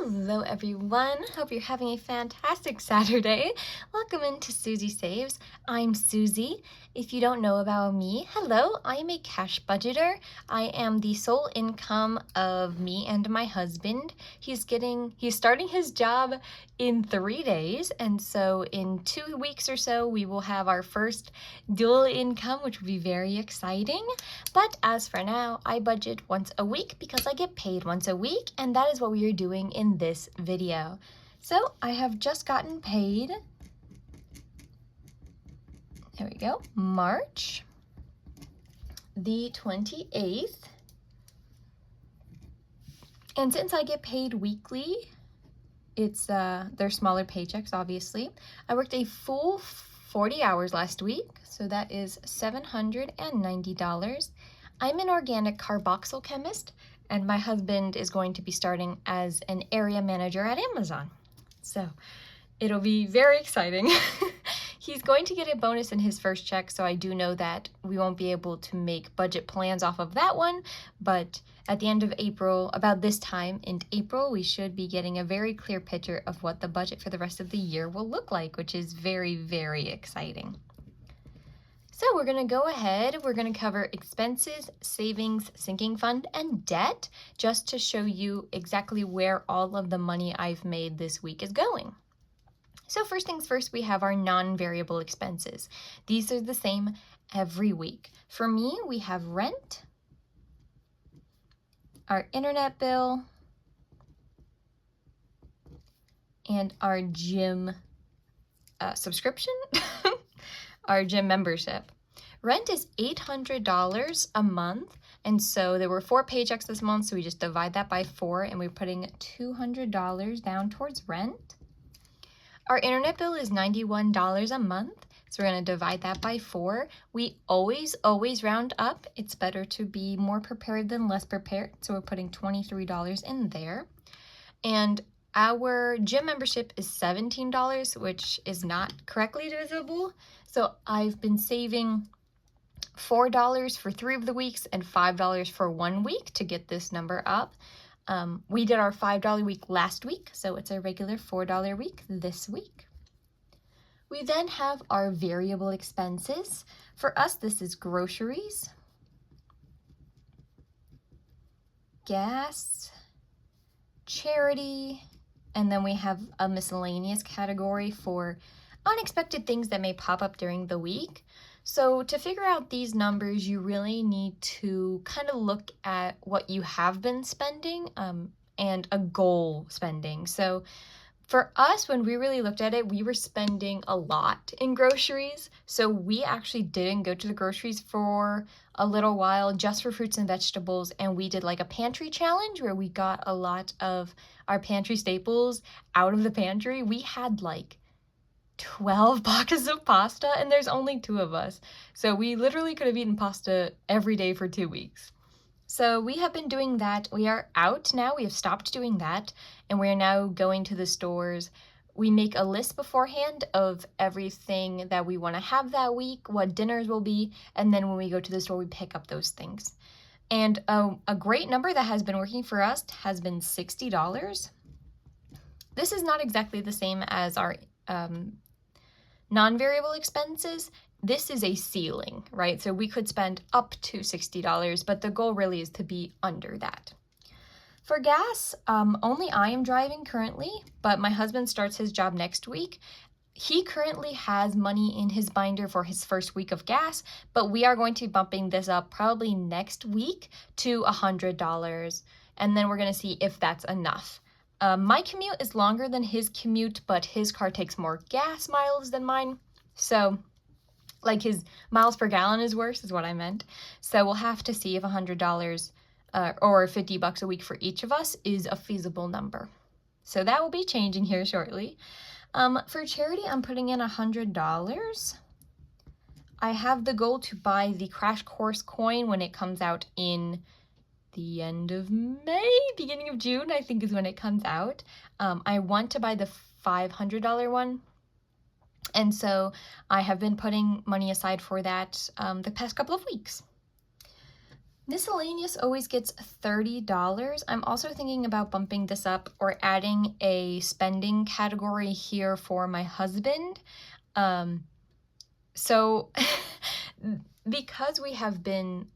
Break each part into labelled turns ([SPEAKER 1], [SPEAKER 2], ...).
[SPEAKER 1] Hello everyone, hope you're having a fantastic Saturday. Welcome into Susie Saves. I'm Susie. If you don't know about me, hello, I'm a cash budgeter. I am the sole income of me and my husband. He's starting his job in 3 days, and so in 2 weeks or so we will have our first dual income, which will be very exciting. But as for now, I budget once a week because I get paid once a week, and that is what we are doing in this video. So I have just gotten paid. There we go, March the 28th. And since I get paid weekly, it's they're smaller paychecks, obviously. I worked a full 40 hours last week, so that is $790. I'm an organic carboxyl chemist, and my husband is going to be starting as an area manager at Amazon. So it'll be very exciting. He's going to get a bonus in his first check, so I do know that we won't be able to make budget plans off of that one, but at the end of April, about this time in April, we should be getting a very clear picture of what the budget for the rest of the year will look like, which is very, very exciting. So we're going to go ahead, we're going to cover expenses, savings, sinking fund, and debt, just to show you exactly where all of the money I've made this week is going. So first things first, we have our non-variable expenses. These are the same every week. For me, we have rent, our internet bill, and our gym subscription, our gym membership. Rent is $800 a month, and so there were 4 paychecks this month, so we just divide that by 4, and we're putting $200 down towards rent. Our internet bill is $91 a month, so we're going to divide that by 4. We always round up. It's better to be more prepared than less prepared, so we're putting $23 in there. And our gym membership is $17, which is not correctly divisible, so I've been saving $4 for 3 of the weeks and $5 for 1 week to get this number up. We did our $5 week last week, so it's a regular $4 week this week. We then have our variable expenses. For us, this is groceries, gas, charity, and then we have a miscellaneous category for unexpected things that may pop up during the week. So to figure out these numbers, you really need to kind of look at what you have been spending and a goal spending. So for us, when we really looked at it, we were spending a lot in groceries. So we actually didn't go to the groceries for a little while just for fruits and vegetables. And we did like a pantry challenge where we got a lot of our pantry staples out of the pantry. We had like 12 boxes of pasta, and there's only 2 of us. So we literally could have eaten pasta every day for 2 weeks. So we have been doing that. We are out now. We have stopped doing that, and we are now going to the stores. We make a list beforehand of everything that we want to have that week, what dinners will be, and then when we go to the store, we pick up those things. And a great number that has been working for us has been $60. This is not exactly the same as our non-variable expenses. This is a ceiling, right? So we could spend up to $60, but the goal really is to be under that. For gas, only I am driving currently, but my husband starts his job next week. He currently has money in his binder for his first week of gas, but we are going to be bumping this up probably next week to $100, and then we're going to see if that's enough. My commute is longer than his commute, but his car takes more gas miles than mine. So, like, his miles per gallon is worse, is what I meant. So we'll have to see if $100 or $50 a week for each of us is a feasible number. So that will be changing here shortly. For charity, I'm putting in $100. I have the goal to buy the Crash Course coin when it comes out in the end of May, beginning of June, I think is when it comes out. I want to buy the $500 one, and so I have been putting money aside for that the past couple of weeks. Miscellaneous always gets $30. I'm also thinking about bumping this up or adding a spending category here for my husband. So because we have been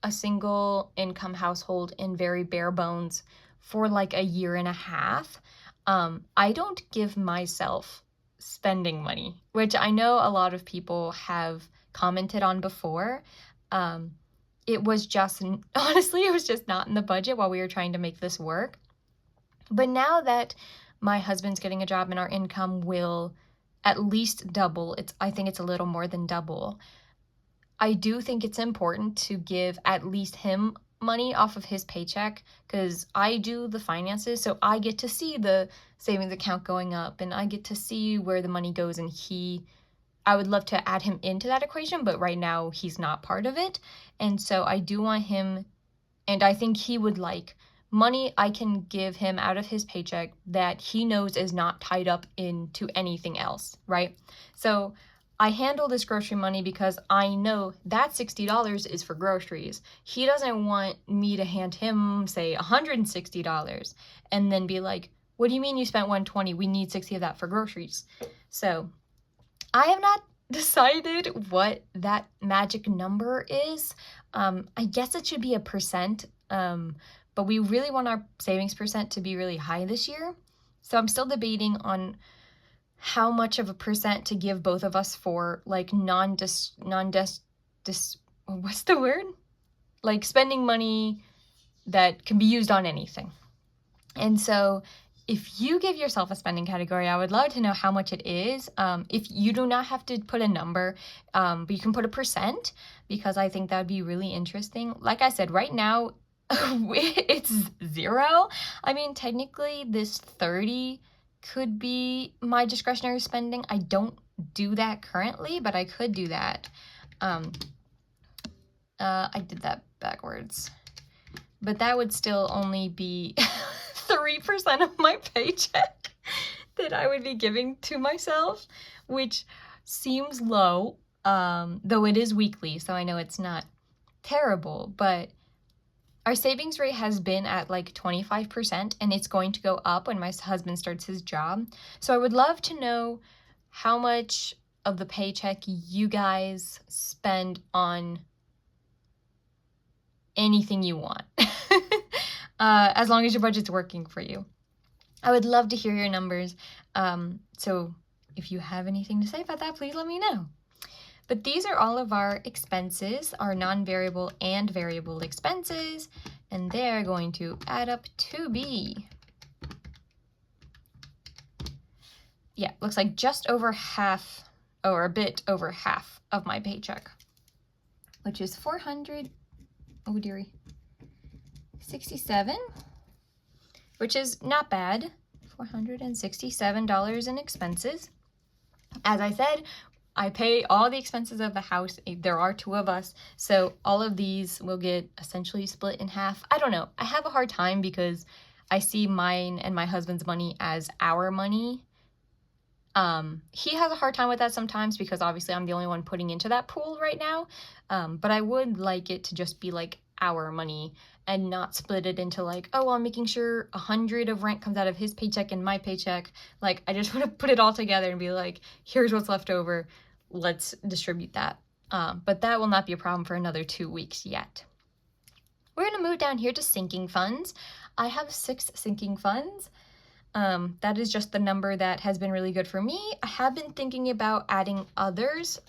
[SPEAKER 1] a single income household in very bare bones for like a year and a half, I don't give myself spending money, which I know a lot of people have commented on before. It was just, honestly, it was just not in the budget while we were trying to make this work. But now that my husband's getting a job and our income will at least double, I think it's a little more than double, I do think it's important to give at least him money off of his paycheck, because I do the finances, so I get to see the savings account going up and I get to see where the money goes, and I would love to add him into that equation, but right now he's not part of it. And so I do want him, and I think he would like money I can give him out of his paycheck that he knows is not tied up into anything else, right? So I handle this grocery money because I know that $60 is for groceries. He doesn't want me to hand him, say, $160 and then be like, what do you mean you spent $120? We need 60 of that for groceries. So I have not decided what that magic number is. I guess it should be a percent, but we really want our savings percent to be really high this year. So I'm still debating on how much of a percent to give both of us for like what's the word? Like spending money that can be used on anything. And so if you give yourself a spending category, I would love to know how much it is. If you do not have to put a number, but you can put a percent, because I think that would be really interesting. Like I said, right now, it's 0. I mean, technically this 30 could be my discretionary spending. I don't do that currently, but I could do that. I did that backwards. But that would still only be 3% of my paycheck that I would be giving to myself, which seems low, though it is weekly, so I know it's not terrible, but our savings rate has been at like 25%, and it's going to go up when my husband starts his job. So I would love to know how much of the paycheck you guys spend on anything you want, as long as your budget's working for you. I would love to hear your numbers. So if you have anything to say about that, please let me know. But these are all of our expenses, our non-variable and variable expenses, and they're going to add up to be, yeah, looks like just over half, or a bit over half of my paycheck, which is 467, which is not bad. $467 in expenses. As I said, I pay all the expenses of the house. There are 2 of us, so all of these will get essentially split in half. I don't know. I have a hard time because I see mine and my husband's money as our money. He has a hard time with that sometimes because obviously I'm the only one putting into that pool right now. But I would like it to just be like our money and not split it into like, oh, well, I'm making sure 100 of rent comes out of his paycheck and my paycheck. Like, I just want to put it all together and be like, here's what's left over. Let's distribute that. But that will not be a problem for another 2 weeks yet. We're going to move down here to sinking funds. I have 6 sinking funds. That is just the number that has been really good for me. I have been thinking about adding others,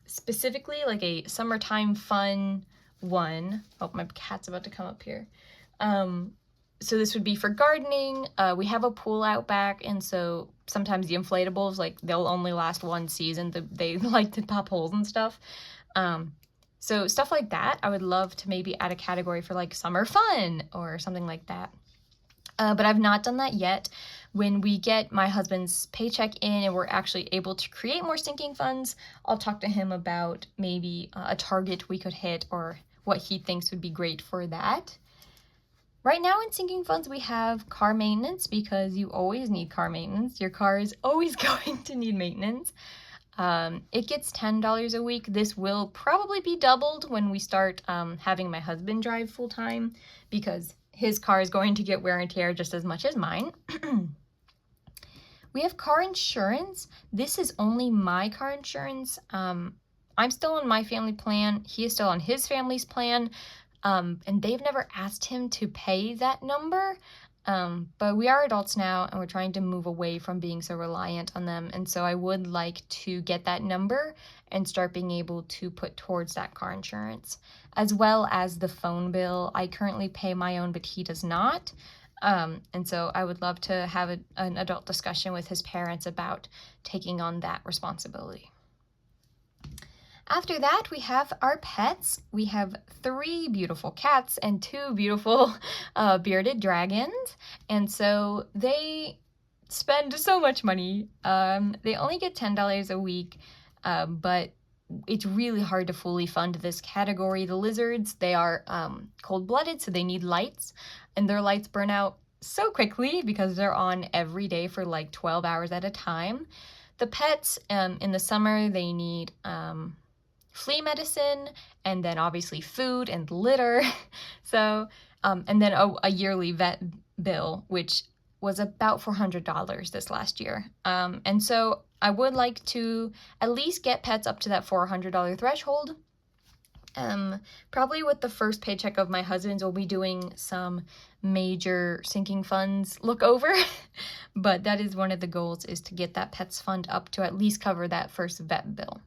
[SPEAKER 1] specifically like a summertime fun one. Oh, my cat's about to come up here. So this would be for gardening. We have a pool out back, and so sometimes the inflatables, like, they'll only last 1 season. They like to pop holes and stuff. So stuff like that, I would love to maybe add a category for like summer fun or something like that. But I've not done that yet. When we get my husband's paycheck in and we're actually able to create more sinking funds, I'll talk to him about maybe a target we could hit or what he thinks would be great for that. Right now in sinking funds, we have car maintenance because you always need car maintenance. Your car is always going to need maintenance. It gets $10 a week. This will probably be doubled when we start having my husband drive full time, because his car is going to get wear and tear just as much as mine. We have car insurance. This is only my car insurance. I'm still on my family plan. He is still on his family's plan. And they've never asked him to pay that number. But we are adults now, and we're trying to move away from being so reliant on them. And so I would like to get that number and start being able to put towards that car insurance, as well as the phone bill. I currently pay my own, but he does not. And so I would love to have an adult discussion with his parents about taking on that responsibility. After that, we have our pets. We have 3 beautiful cats and 2 beautiful bearded dragons. And so they spend so much money. They only get $10 a week, but it's really hard to fully fund this category. The lizards, they are cold-blooded, so they need lights, and their lights burn out so quickly because they're on every day for like 12 hours at a time. The pets, in the summer, they need flea medicine, and then obviously food and litter. So, and then a yearly vet bill, which was about $400 this last year. And so I would like to at least get pets up to that $400 threshold. Probably with the first paycheck of my husband's, we'll be doing some major sinking funds look over. But that is one of the goals, is to get that pets fund up to at least cover that first vet bill.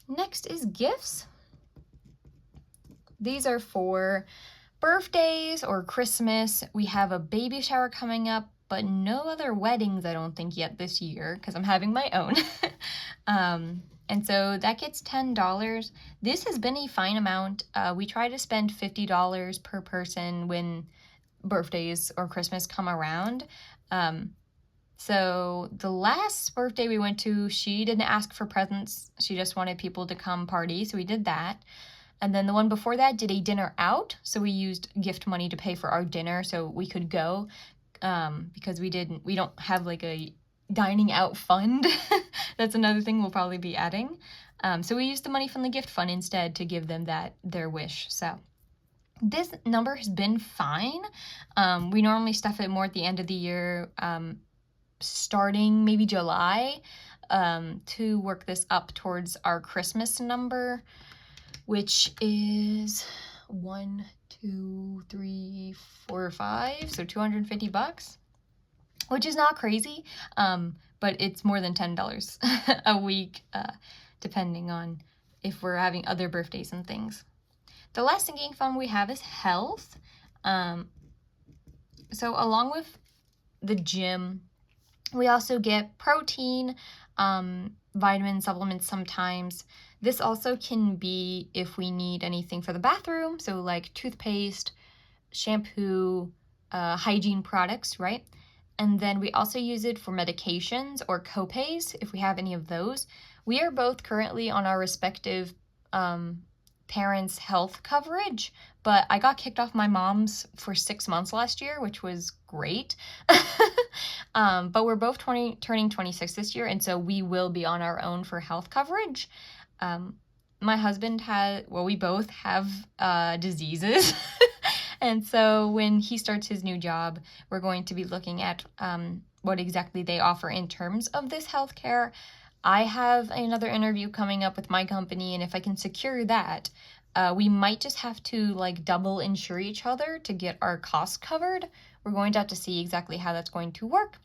[SPEAKER 1] Next is gifts. These are for birthdays or Christmas. We have a baby shower coming up, but no other weddings, I don't think, yet this year, because I'm having my own. And so that gets $10. This has been a fine amount. We try to spend $50 per person when birthdays or Christmas come around. So the last birthday we went to, she didn't ask for presents. She just wanted people to come party, so we did that. And then the one before that did a dinner out, so we used gift money to pay for our dinner so we could go, because we don't have like a dining out fund. That's another thing we'll probably be adding. So we used the money from the gift fund instead to give them their wish. So this number has been fine. We normally stuff it more at the end of the year, starting maybe July, to work this up towards our Christmas number, which is 1, 2, 3, 4, 5, so $250, which is not crazy, but it's more than $10 a week, depending on if we're having other birthdays and things. The last sinking fund we have is health. So along with the gym, we also get protein, vitamin supplements sometimes. This also can be if we need anything for the bathroom, so like toothpaste, shampoo, hygiene products, right? And then we also use it for medications or copays if we have any of those. We are both currently on our respective parents' health coverage, but I got kicked off my mom's for 6 months last year, which was great. But we're both turning 26 this year, and so we will be on our own for health coverage. My husband we both have diseases. And so when he starts his new job, we're going to be looking at what exactly they offer in terms of this healthcare. I have another interview coming up with my company, and if I can secure that, we might just have to like double insure each other to get our costs covered. We're going to have to see exactly how that's going to work.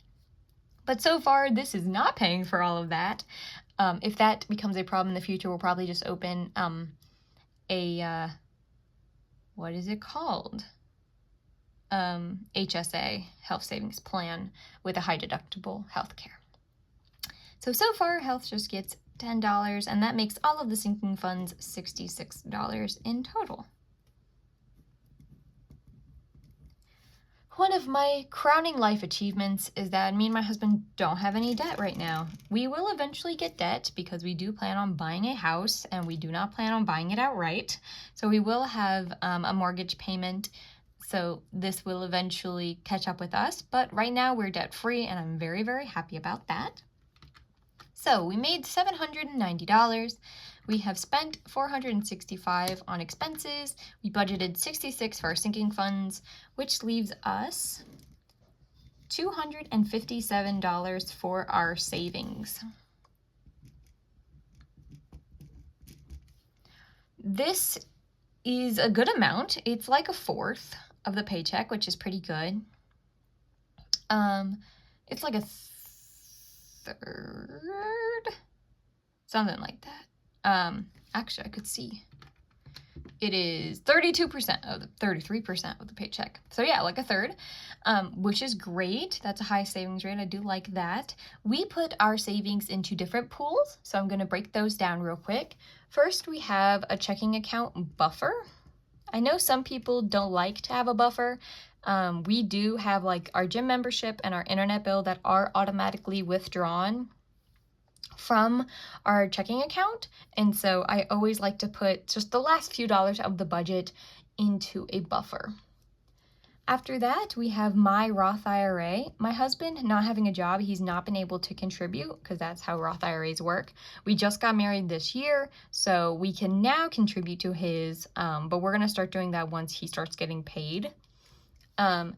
[SPEAKER 1] But so far, this is not paying for all of that. If that becomes a problem in the future, we'll probably just open what is it called? HSA, health savings plan, with a high deductible healthcare. So far, health just gets $10, and that makes all of the sinking funds $66 in total. One of my crowning life achievements is that me and my husband don't have any debt right now. We will eventually get debt because we do plan on buying a house, and we do not plan on buying it outright. So we will have a mortgage payment. So this will eventually catch up with us. But right now we're debt free, and I'm very, very happy about that. So we made $790. We have spent $465 on expenses. We budgeted $66 for our sinking funds, which leaves us $257 for our savings. This is a good amount. It's like a fourth of the paycheck, which is pretty good. It's like a third, something like that. Actually, I could see. It is 32% of the 33% of the paycheck. So yeah, like a third, which is great. That's a high savings rate. I do like that. We put our savings into different pools, so I'm going to break those down real quick. First, we have a checking account buffer. I know some people don't like to have a buffer. We do have like our gym membership and our internet bill that are automatically withdrawn from our checking account, and so I always like to put just the last few dollars of the budget into a buffer. After that, we have my Roth IRA. My husband, not having a job, he's not been able to contribute because that's how Roth IRAs work. We just got married this year, so we can now contribute to his, but we're going to start doing that once he starts getting paid. To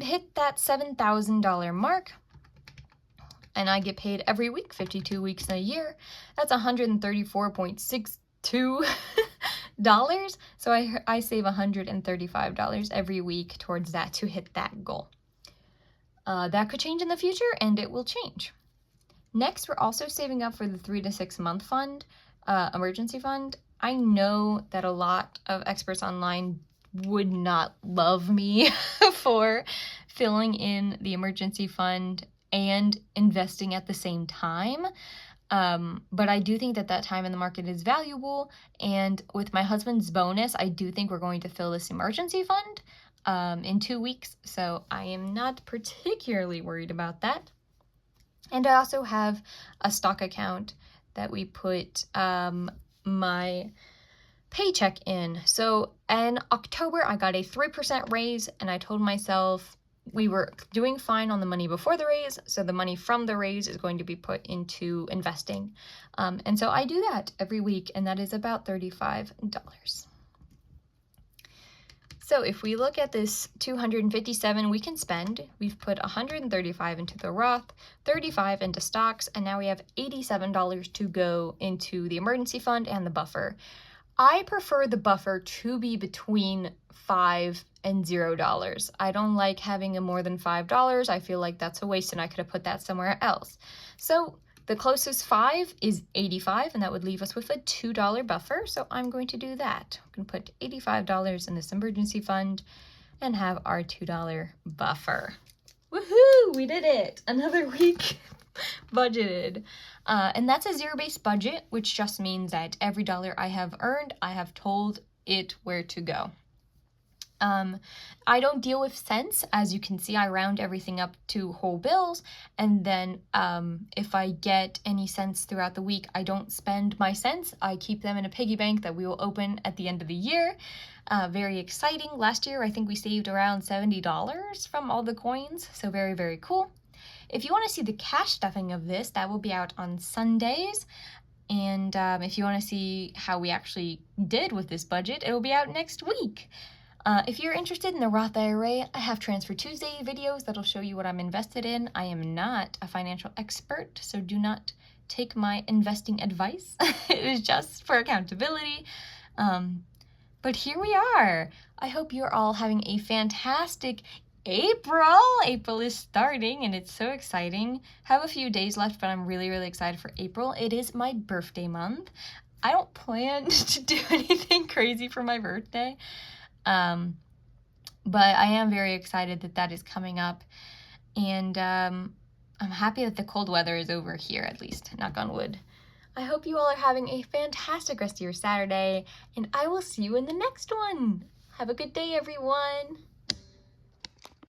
[SPEAKER 1] hit that $7,000 mark, and I get paid every week, 52 weeks in a year, that's $134.62. So I save $135 every week towards that to hit that goal. That could change in the future, and it will change. Next, we're also saving up for the 3 to 6 month fund, emergency fund. I know that a lot of experts online would not love me for filling in the emergency fund and investing at the same time. But I do think that that time in the market is valuable. And with my husband's bonus, I do think we're going to fill this emergency fund in 2 weeks. So I am not particularly worried about that. And I also have a stock account that we put my paycheck in. So in October, I got a 3% raise, and I told myself we were doing fine on the money before the raise, so the money from the raise is going to be put into investing. And so I do that every week, and that is about $35. So if we look at this $257 we can spend, we've put $135 into the Roth, $35 into stocks, and now we have $87 to go into the emergency fund and the buffer. I prefer the buffer to be between $5 and $0. I don't like having a more than $5. I feel like that's a waste, and I could have put that somewhere else. So the closest 5 is 85, and that would leave us with a $2 buffer. So I'm going to do that. I'm going to put $85 in this emergency fund and have our $2 buffer. Woohoo! We did it! Another week budgeted. And that's a zero-based budget, which just means that every dollar I have earned, I have told it where to go. I don't deal with cents. As you can see, I round everything up to whole bills, and then if I get any cents throughout the week, I don't spend my cents. I keep them in a piggy bank that we will open at the end of the year. Very exciting. Last year, I think we saved around $70 from all the coins, so very, very cool. If you want to see the cash stuffing of this, that will be out on Sundays. And if you want to see how we actually did with this budget, it will be out next week. If you're interested in the Roth IRA, I have Transfer Tuesday videos that'll show you what I'm invested in. I am not a financial expert, so do not take my investing advice. It is just for accountability. But here we are. I hope you're all having a fantastic April. April is starting, and it's so exciting. Have a few days left, but I'm really, really excited for April. It is my birthday month. I don't plan to do anything crazy for my birthday. But I am very excited that that is coming up, and I'm happy that the cold weather is over here, at least, knock on wood. I hope you all are having a fantastic rest of your Saturday, and I will see you in the next one. Have a good day, everyone.